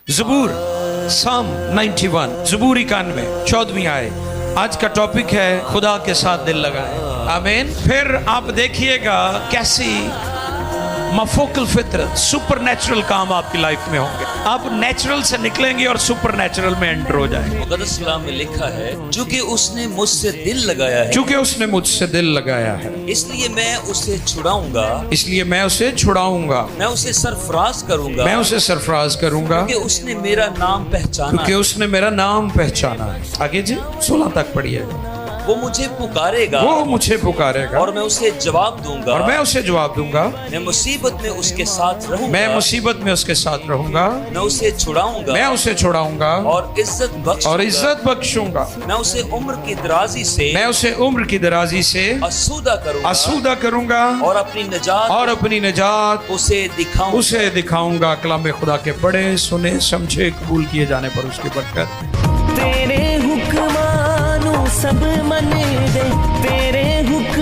ज़बूर साम 91 ज़बूर 91 14वीं आयत। आज का टॉपिक है खुदा के साथ दिल लगाएं। आमीन। फिर आप देखिएगा कैसी मफोकल फितरत सुपर नेचुरल काम आपकी लाइफ में होंगे। आप नेचुरल से निकलेंगे और सुपर नेचुरल में एंटर हो जाएंगे। मुक़द्दस कलाम में लिखा है, चूंकि उसने मुझसे दिल लगाया है, चूंकि उसने मुझसे दिल लगाया है, इसलिए मैं उसे छुड़ाऊंगा, इसलिए मैं उसे छुड़ाऊंगा, मैं उसे सरफराज करूंगा, मैं उसे सरफराज करूंगा, क्योंकि उसने मेरा नाम पहचाना क्योंकि है। उसने मेरा नाम पहचाना है। आगे जी 16 तक पढ़िए। वो मुझे पुकारेगा वो मुझे पुकारेगा और मैं उसे जवाब दूंगा, और मैं उसे जवाब दूंगा। मैं मुसीबत में उसके साथ रहूंगा, मैं मुसीबत में उसके साथ रहूंगा, मैं उसे छुड़ाऊंगा मैं उसे छुड़ाऊंगा और इज्जत बख्शूंगा, और इज्जत बख्शूंगा। मैं उसे उम्र की दराजी से मैं उसे उम्र की दराजी से आसूदा करूंगा, आसूदा करूंगा और अपनी निजात और अपनी निजात उसे दिखाऊंगा। कलाम खुदा के पढ़े सुने समझे कबूल किए जाने पर उसकी बरकत। तेरे हुक्मानों सब मन दे, तेरे हुक्म